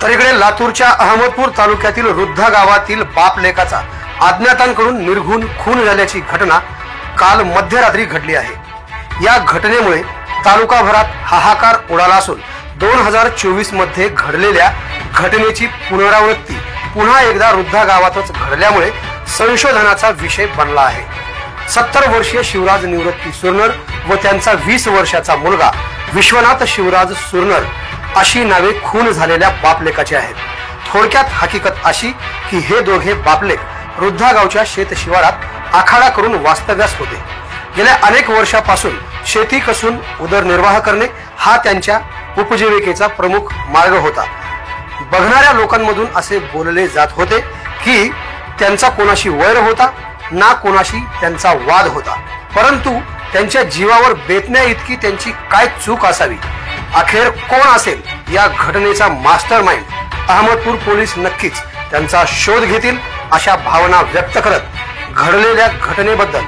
तर इकडे लातूरच्या अहमदपूर तालुक्यातील रुद्धा गावातील बाप लेकाचा अज्ञातांकडून निर्घुण खून झाल्याची घटना काल मध्यरात्री घडली आहे। या घटनेमुळे तालुकाभरात हाहाकार उडाला असून 2024 मध्ये घडलेल्या घटनेची पुनरावृत्ती पुन्हा एकदा रुद्धा गावातच घडल्यामुळे संशोधनाचा विषय बनला आहे। 70 वर्षीय शिवराज निवृत्ती सुरनर व त्यांचा 20 वर्षाचा मुलगा विश्वनाथ शिवराज सुरनर अशी नावे खून झालेल्या बापलेकाची आहेत। थोडक्यात हकीकत अशी की हे दोघे बापलेक रुद्धा गावच्या शेत शिवारात आखाडा करून वास्तव्यास होते। गेल्या अनेक वर्षापासून शेती कसून उदरनिर्वाह करणे हा त्यांच्या उपजीविकेचा प्रमुख मार्ग होता। बघणाऱ्या लोकांमधून असे बोलले जात होते की त्यांचा कोणाशी वैर होता ना कोणाशी त्यांचा वाद होता, परंतु त्यांच्या जीवावर बेतण्या इतकी त्यांची काय चूक असावी। अखेर कोण असेल या घटनेचा मास्टरमाइंड, अहमदपूर पोलीस नक्कीच त्यांचा शोध घेतील अशा भावना व्यक्त करत घडलेल्या घटनेबद्दल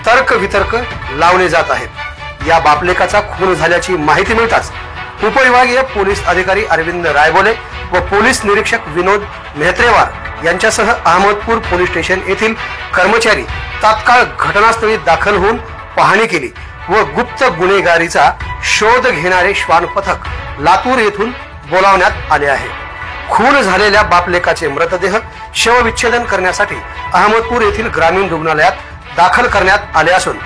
तर्कवितर्क लावले जात आहेत। या बापलेकाचा खून झाल्याची माहिती मिळताच उपविभागीय पोलीस अधिकारी अरविंद रायबोले व पोलीस निरीक्षक विनोद मेहत्रेवार यांच्यासह अहमदपूर पोलीस स्टेशन येथील कर्मचारी तात्काळ घटनास्थळी दाखल होऊन पाहणी केली व गुप्त गुन्हेगारीचा शोध घेणारे श्वान पथक लातूर येथून बोलावण्यात आले आहे। खून झालेल्या बापलेकाचे मृतदेह शवविच्छेदन करण्यासाठी अहमदपूर येथील ग्रामीण रुग्णालयात दाखल करण्यात आले असून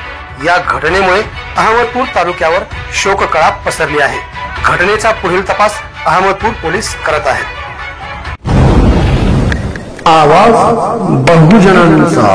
या घटनेमुळे अहमदपूर तालुक्यावर शोककळा पसरली आहे। घटनेचा पुढील तपास अहमदपूर पोलीस करत आहेत। आवाज बहुजनांचा।